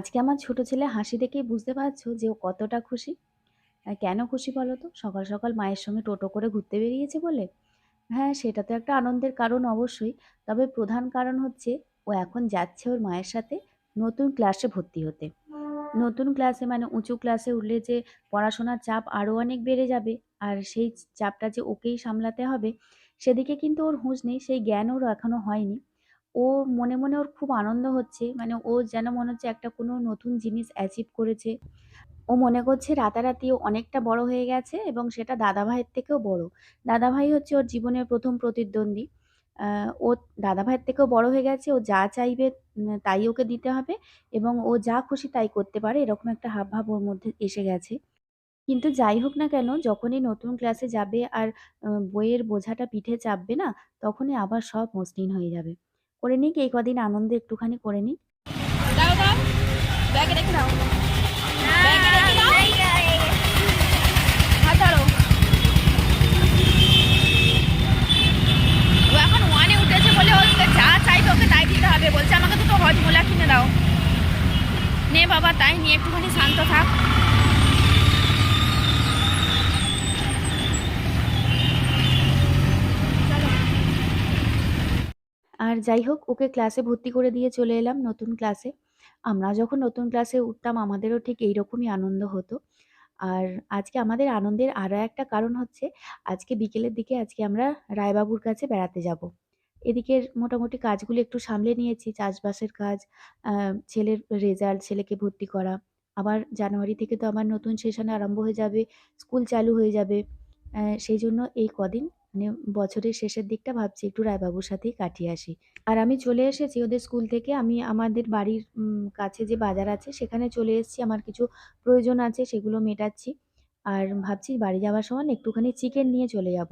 আজকে আমার ছোট ছেলে হাসি দেখেই বুঝতে পারছো যে ও কতটা খুশি। কেন খুশি বলো তো? সকাল সকাল মায়ের সঙ্গে টোটো করে ঘুরতে বেরিয়েছে বলে? হ্যাঁ, সেটা তো একটা আনন্দের কারণ অবশ্যই। তবে প্রধান কারণ হচ্ছে ও এখন যাচ্ছে ওর মায়ের সাথে নতুন ক্লাসে ভর্তি হতে। নতুন ক্লাসে মানে উঁচু ক্লাসে উঠলে যে পড়াশোনার চাপ আরো অনেক বেড়ে যাবে। আর সেই চাপটা যে ওকেই সামলাতে হবে, সেদিকে কিন্তু ওর হুঁশ নেই। সেই জ্ঞান ওর এখনো হয়নি। ও মনে, মনে ওর খুব আনন্দ হচ্ছে। মানে ও যেন মনে হচ্ছে একটা কোনো নতুন জিনিস অ্যাচিভ করেছে। ও মনে করছে রাতারাতি ও অনেকটা বড় হয়ে গেছে এবং সেটা দাদাভাইয়ের থেকেও বড়। দাদাভাই হচ্ছে ওর জীবনের ১ম প্রতিদ্বন্দ্বী। আ ও দাদাভাইয়ের থেকেও বড় হয়ে গেছে। ও যা চাইবে তাই ওকে দিতে হবে এবং ও যা খুশি তাই করতে পারে, এরকম একটা হাবভাব ওর মধ্যে এসে গেছে। কিন্তু যাই হোক না কেন, যখনই নতুন ক্লাসে যাবে আর বইয়ের বোঝাটা পিঠে চাপবে না, তখনই আবার সব মসৃণ হয়ে যাবে। করে নিক এই কদিন আনন্দ একটুখানি করে নিক। দাও দাও, ব্যাগে রেখে দাও, ব্যাগে রেখে দাও, হাত ধরো। ও এখন ওয়ানে উঠেছে বলে ওকে যা চাইবে ওকে তাই দিতে হবে। বলছে আমাকে দুটো হজমোলা কিনে দাও। নে বাবা, তাই নিয়ে একটুখানি শান্ত থাক। আর যাই হোক, ওকে ক্লাসে ভর্তি করে দিয়ে চলে এলাম নতুন ক্লাসে। আমরা যখন নতুন ক্লাসে উঠতাম আমাদেরও ঠিক এইরকমই আনন্দ হতো। আর আজকে আমাদের আনন্দের আরো একটা কারণ হচ্ছে, আজকে বিকেলের দিকে আজকে আমরা রায়বাবুর কাছে বেড়াতে যাব। এদিকের মোটামুটি কাজগুলো একটু সামলে নিয়েছি, চাষবাসের কাজ, ছেলের রেজাল্ট, ছেলেকে ভর্তি করা। আবার জানুয়ারি থেকে তো আবার নতুন সেশন আরম্ভ হয়ে যাবে, স্কুল চালু হয়ে যাবে। সেইজন্য এই কদিন মানে বছরের শেষের দিকটা ভাবছি একটু রায়বাবুর সাথেই কাটিয়ে আসি। আর আমি চলে এসেছি ওদের স্কুল থেকে। আমি আমাদের বাড়ির কাছে যে বাজার আছে সেখানে চলে এসেছি। আমার কিছু প্রয়োজন আছে সেগুলো মেটাচ্ছি। আর ভাবছি বাড়ি যাওয়ার সময় না একটুখানি চিকেন নিয়ে চলে যাব।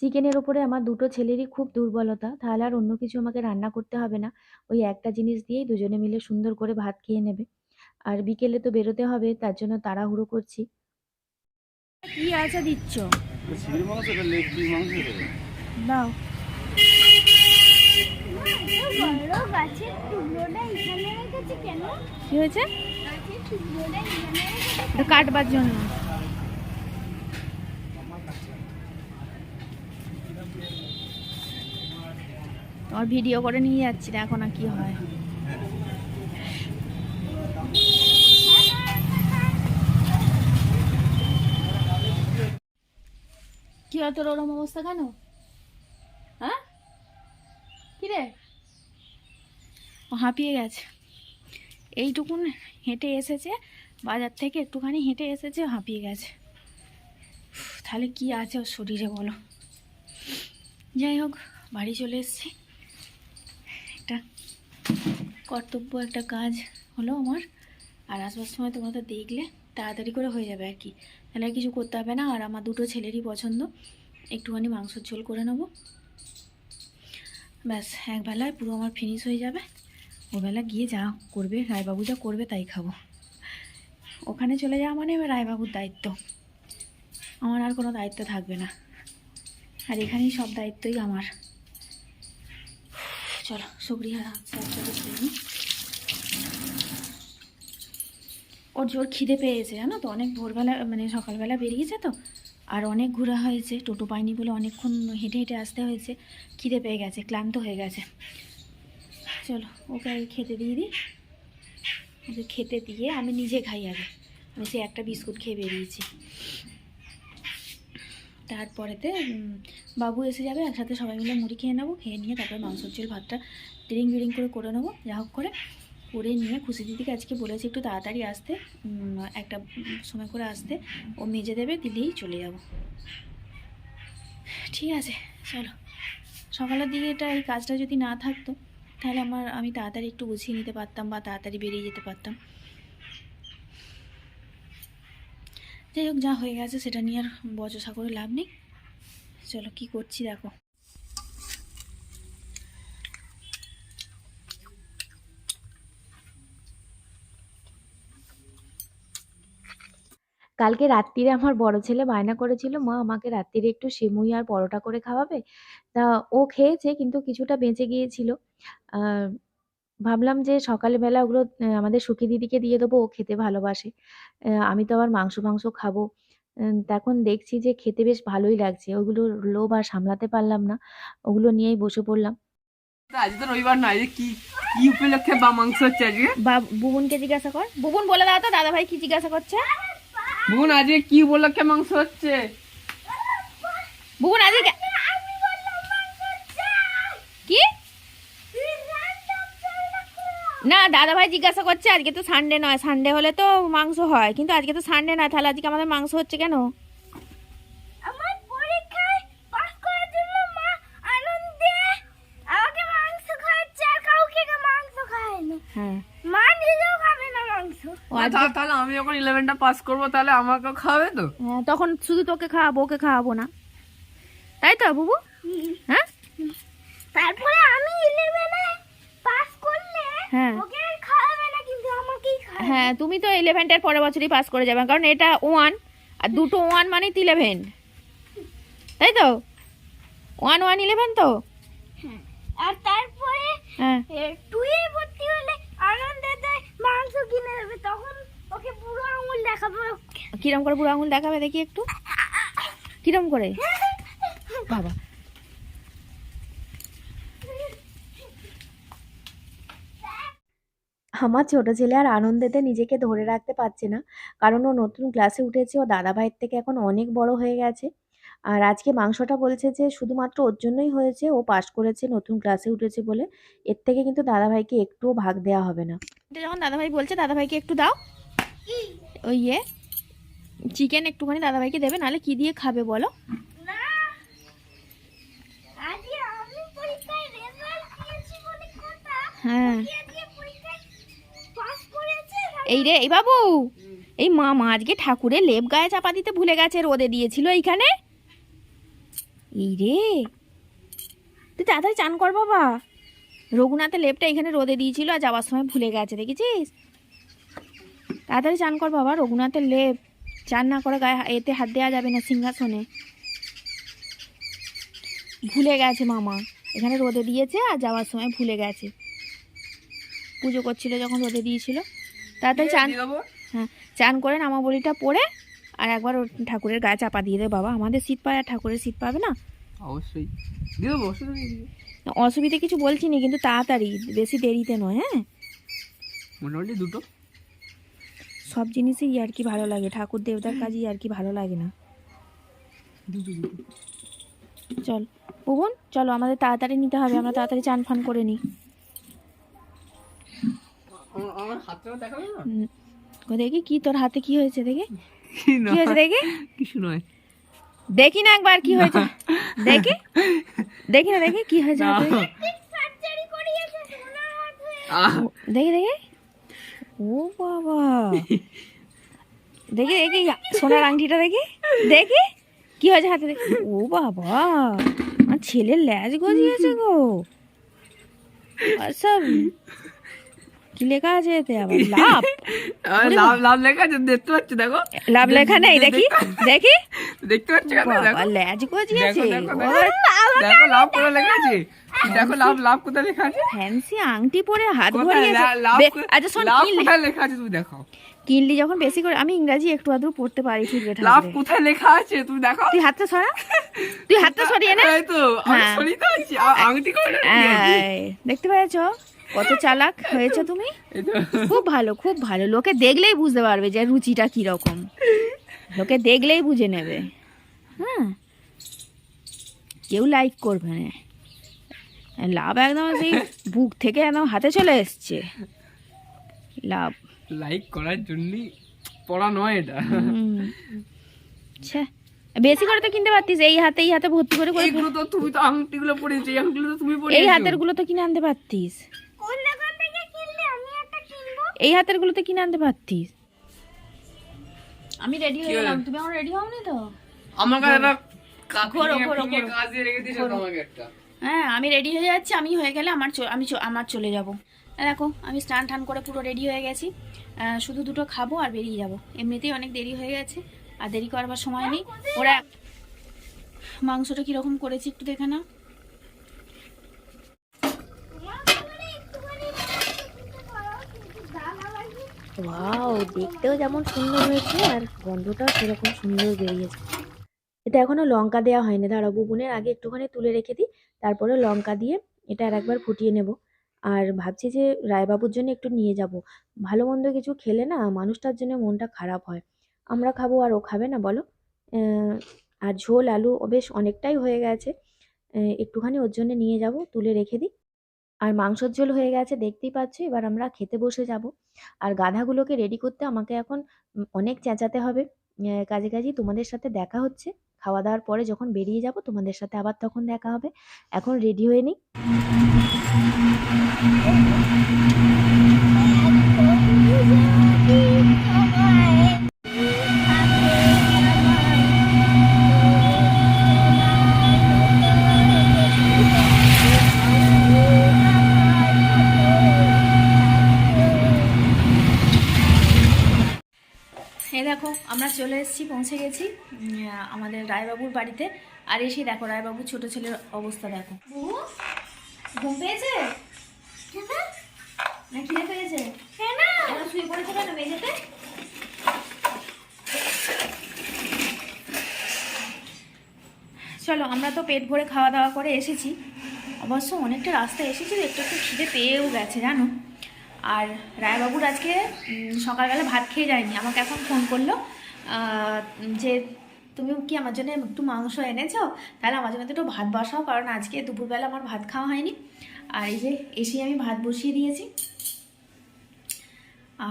চিকেনের ওপরে আমার দুটো ছেলেরই খুব দুর্বলতা। তাহলে আর অন্য কিছু আমাকে রান্না করতে হবে না। ওই একটা জিনিস দিয়েই দুজনে মিলে সুন্দর করে ভাত খেয়ে নেবে। আর বিকেলে তো বেরোতে হবে, তার জন্য তাড়াহুড়ো করছি। কি আছে দিচ্ছ? সিভিল মাংস, এটা লেগ পিস মাংস এটা। দাও। বড় গাছের টুকরোটা এখানে রেখেছে কেন? কি হয়েছে? গাছের টুকরোটা এখানে রেখেছে এটা কাটবার জন্য। তোমার ভিডিও করে নিয়ে যাচ্ছি, দেখো না কি হয়। কি হয় তোর ওরম অবস্থা কেন? হ্যাঁ, কি রে? ও হাঁপিয়ে গেছে। এইটুকুন হেঁটে এসেছে, বাজার থেকে একটুখানি হেঁটে এসেছে, হাঁপিয়ে গেছে। তাহলে কি আছে ওর শরীরে বলো। যাই হোক, বাড়ি চলে এসেছি। একটা কর্তব্য, একটা কাজ হলো আমার। আর আসবার সময় তোমরা তো দেখলে, তাড়াতাড়ি করে হয়ে যাবে আর কি। তাহলে আর কিছু করতে হবে না। আর আমার দুটো ছেলেরই পছন্দ, একটুখানি মাংসের ঝোল করে নেবো। ব্যাস, একবেলায় পুরো আমার ফিনিশ হয়ে যাবে। ওবেলা গিয়ে যা করবে, রায়বাবু যা করবে তাই খাবো। ওখানে চলে যাওয়া মানে এবার রায়বাবুর দায়িত্ব, আমার আর কোনো দায়িত্ব থাকবে না। আর এখানেই সব দায়িত্বই আমার। চলো সবরি আর একসাথে খেয়ে নিই। ওর জোর খিদে পেয়েছে জানো তো, অনেক ভোরবেলা মানে সকালবেলা বেরিয়েছে তো। আর অনেক ঘোরা হয়েছে, টোটো পাইনি বলে অনেকক্ষণ হেঁটে হেঁটে আসতে হয়েছে। খিদে পেয়ে গেছে, ক্লান্ত হয়ে গেছে। চলো ওকে আগে খেতে দিয়ে দিই। ওকে খেতে দিয়ে আমি নিজে খাই আগে। আমি সে একটা বিস্কুট খেয়ে বেরিয়েছি। তারপরেতে বাবু এসে যাবে, একসাথে সবাই মিলে মুড়ি খেয়ে নেবো। খেয়ে নিয়ে তারপরে মাংসের ঝোল ভাতটা টিরিং বিরিং করে নেবো, যা হোক করে। করে নিয়ে খুশি দিদিকে আজকে বলেছি একটু তাড়াতাড়ি আসতে, একটা সময় করে আসতে। ও মেজে দেবে, দিলেই চলে যাব। ঠিক আছে, চলো। সকালের দিকে এটা এই কাজটা যদি না থাকতো তাহলে আমি তাড়াতাড়ি একটু গুছিয়ে নিতে পারতাম বা তাড়াতাড়ি বেরিয়ে যেতে পারতাম। যাই হোক, যা হয়ে গেছে সেটা নিয়ে আর বচসা করে লাভ নেই। চলো কি করছি দেখো। কালকে রাত্তিরে আমার বড় ছেলে বায়না করেছিল, মা আমাকে রাত্তিরে একটু সিমুই আর পরোটা করে খাওয়াবে। তা ও খেয়েছে কিন্তু কিছুটা বেঁচে গিয়েছিল। আহ ভাবলাম যে সকালবেলা ওগুলো আমাদের সুখী দিদিকে দিয়ে দেবো, ও খেতে ভালোবাসে। আমি তো আবার মাংস খাবো। তা এখন দেখছি যে খেতে বেশ ভালোই লাগছে। ওগুলোর লোভ আর সামলাতে পারলাম না। ওগুলো নিয়েই বসে পড়লাম। আজ তো রবিবার না, এই কি কি উপলক্ষে বা মাংস হচ্ছে আজকে? বা বুবুনকে জিজ্ঞাসা কর, বুবুন বলে দাও তো দাদা ভাই কি জিজ্ঞাসা করছে। বোন আজকে কি উপলক্ষে মাংস হচ্ছে? বুবুন আজকে কি না দাদা ভাই জিজ্ঞাসা করছে, আজকে তো সানডে নয়, সানডে হলে তো মাংস হয়, কিন্তু আজকে তো সানডে নয়, তাহলে আজকে আমাদের মাংস হচ্ছে কেন? আমার পরীক্ষায় পাস করার জন্য মা আনন্দে আমাকে মাংস খাওয়াচ্ছে, আর কাউকে মাংস খাওয়ায় না। হ্যাঁ মা নিজেও খাবে না মাংস। ও আজকে তাহলে আমি যখন 11টা পাস করবো তাহলে আমাকে খাওয়াবে তো? হ্যাঁ, তখন শুধু তোকে খাওয়াবো, ওকে খাওয়াবো না, তাই তো বুবু? হ্যাঁ তারপরে আমি 11-এ পাস করলে হ্যাঁ ওকে আর খাওয়াবে না, কিন্তু আমাকেই খাওয়াবে। হ্যাঁ, তুমি তো 11টার পরের বছরই পাস করে যাবে, কারণ এটা 1 আর দুটো 1 মানে 11, তাই তো? 1 1 11 তো। আর তারপরে হ্যাঁ 2-এ ভর্তি হলে আনন্দেতে মাংস কিনে দেবে, তখন ওকে বুড়ো আঙুল দেখাবো। কিরম করে বুড়ো আঙুল দেখাবে দেখি একটু, কিরম করে? বাবা আমার ছোট ছেলে আর আনন্দেতে নিজেকে ধরে রাখতে পারছে না। কারণ ও নতুন ক্লাসে উঠেছে, ও দাদাভাইয়ের থেকে এখন অনেক বড় হয়ে গেছে। আর আজকে মাংসটা বলছে যে শুধুমাত্র ওর জন্যই হয়েছে, ও পাস করেছে, নতুন ক্লাসে উঠেছে বলে। এর থেকে কিন্তু দাদাভাইকে একটুও ভাগ দেওয়া হবে না। এটা যখন দাদা ভাই বলছে, দাদা ভাইকে একটু দাও, ওই চিকেন একটুখানি দাদা ভাইকে দেবে, নাহলে কি দিয়ে খাবে বলো? না, আজকে আমি পরীক্ষায় রেজাল্ট দিয়েছি বলে কথা। হ্যাঁ আজকে পরীক্ষায় পাস করেছে। এই রে, এই বাবু, এই মামা আজকে ঠাকুরের লেপ গায়ে চাপা দিতে ভুলে গেছে, রোদে দিয়েছিল এইখানে। এই রে, তুই তাড়াতাড়ি চান কর বাবা। রঘুনাথের লেপটা এখানে রোদে দিয়েছিল আর যাওয়ার সময় ভুলে গেছে, দেখেছিস? তাড়াতাড়ি চান কর বাবা, রঘুনাথের লেপ, চান না করে গায়ে এতে হাত দেওয়া যাবে না, সিংহাসনে। ভুলে গেছে মামা, এখানে রোদে দিয়েছে আর যাওয়ার সময় ভুলে গেছে। পুজো করছিল যখন রোদে দিয়েছিল। তাড়াতাড়ি চান, হ্যাঁ চান করে নামাবলিটা পড়ে আর একবার ওর ঠাকুরের গায়ে চাপা দিয়ে দে বাবা, আমাদের শীত পায় আর ঠাকুরের শীত পাবে না। অবশ্যই দিয়ে দেবো, অসুবিধা নেই। অসুবিধে কিছু বলছি না, কিন্তু তাড়াতাড়ি, বেশি দেরিতে নয়। হ্যাঁ মোটামুটি 2টো। সব জিনিসই আর কি ভালো লাগে, ঠাকুর দেবতার কাজই আর কি ভালো লাগে না। চল বুবন, চলো আমাদের তাড়াতাড়ি নিতে হবে, আমরা তাড়াতাড়ি চান ফান করে নিই। আমার হাতটা দেখাবে না? দেখি কি তোর হাতে কি হয়েছে, দেখি কি কি হয়েছে দেখি, কিছু নয়। দেখি না একবার কি হয়েছে, দেখি দেখি না, দেখি কি হয়েছে হাতে, সার্জারি করিয়েছে সোনার হাতে। দেখি দেখি। ও বাবা, দেখি দেখি সোনার আংটিটা দেখি, দেখি কি হয়েছে হাতে, দেখি। ও বাবা, আমার ছেলের ল্যাজ গজিয়েছে গো। আচ্ছা, কি লেখা আছে এতে আবার? লাভ, লাভ লাভ লেখা আছে, দেখতে পাচ্ছ? দেখো লাভ লেখা নেই, দেখি দেখি। দেখতে পাচ্ছ? বাবা ল্যাজ গজিয়েছে, দেখো লাভ কোথায় লেখা আছে, দেখো লাভ লাভ কোথায় লেখা আছে, ফ্যান্সি আংটি পরে হাত কোথায় ভরিয়েছে। লাভ আচ্ছা শোন, লাভ কিনলি কোথায় লেখা আছে তুমি দেখো, কিনলি যখন বেশি করে, আমি ইংরাজি একটু আধটু পড়তে পারি ঠিক রে লাভ ঠাকুরে। কোথায় লেখা আছে তুমি দেখো। তুই হাতটা সরা, তুই হাতটা সরিয়ে নে। এই তো আমি হ্যাঁ। সরিয়ে দিয়েছি, আংটি করে দেখতে পেয়েছো কত চালাক হয়েছে তুমি? এই তো খুব ভালো, খুব ভালো। লোকে দেখলেই বুঝতে পারবে যে রুচিটা কিরকম, লোকে দেখলেই বুঝে নেবে। হ্যাঁ, কেউ লাইক করবে না। লাভ একদম সেই বুক থেকে একদম হাতে চলে এসছে লাভ। লাইক করার জন্যই পড়া নয় এটা। আচ্ছা, বেশি করে তো কিনতে পারতিস, এই হাতে ভর্তি করে করে। এইগুলো তো তুমি তো আংটিগুলো পড়েছো, এই আংটিগুলো তো তুমি এই পড়েছো। হাতের গুলো তো কিনে আনতে পারতিস, কোন দোকান থেকে কিনলে আমি একটা কিনবো? এই হাতের গুলো তো কিনে আনতে পারতিস। আমি রেডি হয়ে গেলাম, তুমি এখন রেডি হওনি তো? আমার কাছে একটা ঘোরো, ঘোরো, ফিঙে ঘোরো। কাজ দিয়ে রেখে দিয়েছো তোমাকে একটা। হ্যাঁ আমি রেডি হয়ে যাচ্ছি, আমি হয়ে গেলে আমার চলে যাব। দেখো আমি স্নান টান করে পুরো রেডি হয়ে গেছি, শুধু দুটো খাবো আর বেরিয়ে যাব। এমনিতেই অনেক দেরি হয়ে গেছে, আর দেরি করবার সময় নেই। ওরা মাংসটা কিরকম করেছি একটু দেখে না। তোমার ঘরে একটুখানি ওয়াও, দেখতেও যেমন সুন্দর হয়েছে আর গন্ধটাও সেরকম সুন্দর বেরিয়েছে। এটা এখনো লঙ্কা দেওয়া হয়নি, দাঁড়াও বুবুনের আগে একটুখানি তুলে রেখে দিই, তারপরে লঙ্কা দিয়ে এটা আর একবার ফুটিয়ে নেব। আর ভাবছি যে রায়বাবুর জন্য একটু নিয়ে যাব। ভালো মন্দ কিছু খেলে না মানুষটার জন্য মনটা খারাপ হয়। আমরা খাবো আর ও খাবে না বলো? আর ঝোল আলু বেশ অনেকটাই হয়ে গেছে। একটুখানি ওর জন্য নিয়ে যাব, তুলে রেখে দিই। আর মাংসের ঝোল হয়ে গেছে দেখতেই পাচ্ছ, এবার আমরা খেতে বসে যাব। আর গাধাগুলোকে রেডি করতে আমাকে এখন অনেক চেঁচাতে হবে। কাজে কাজেই তোমাদের সাথে দেখা হচ্ছে খাওয়া দাওয়ার পরে, যখন বেরিয়ে যাব তোমাদের সাথে আবার তখন দেখা হবে। এখন রেডি হয়ে নিই। এই দেখো আমরা চলে এসেছি, পৌঁছে গেছি আমাদের রায়বাবুর বাড়িতে। আর এসে দেখো রায়বাবুর ছোট ছেলের অবস্থা দেখো। বুবু ঘুম পেয়েছে না খিদে পেয়েছে? এখন শুয়ে পড়েছে কেন মেঝেতে? চলো, আমরা তো পেট ভরে খাওয়া দাওয়া করে এসেছি, অবশ্য অনেকটা রাস্তা এসেছি, একটু একটু খিদে পেয়েও গেছে জানো। আর রায়বাবুর আজকে সকালবেলা ভাত খেয়ে যায়নি, আমাকে এখন ফোন করলো যে তুমি কি আমার জন্য একটু মাংস এনেছো, তাহলে আমার জন্য তো একটু ভাত বসাও, কারণ আজকে দুপুরবেলা আমার ভাত খাওয়া হয়নি। আর এই যে এসে আমি ভাত বসিয়ে দিয়েছি,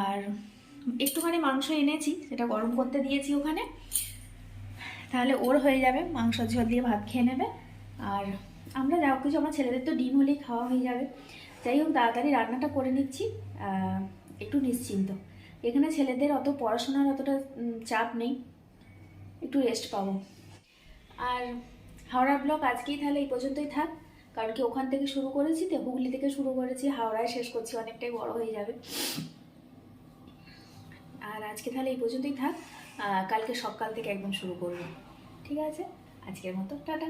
আর একটুখানি মাংস এনেছি, সেটা গরম করতে দিয়েছি ওখানে, তাহলে ওর হয়ে যাবে, মাংস ঝোল দিয়ে ভাত খেয়ে নেবে। আর আমরা যা হোক কিছু, আমার ছেলেদের তো ডিম হলেই খাওয়া হয়ে যাবে। যাই হোক তাড়াতাড়ি রান্নাটা করে নিচ্ছি, একটু নিশ্চিন্ত। এখানে ছেলেদের অত পড়াশোনার অতটা চাপ নেই, একটু রেস্ট পাবো। আর হাওড়া ব্লগ আজকেই তাহলে এই পর্যন্তই থাক, কারণ কি ওখান থেকে শুরু করেছি তো, হুগলি থেকে শুরু করেছি, হাওড়ায় শেষ করছি, অনেকটাই বড় হয়ে যাবে। আর আজকে তাহলে এই পর্যন্তই থাক, কালকে সকাল থেকে একদম শুরু করবো। ঠিক আছে, আজকের মতো টাটা।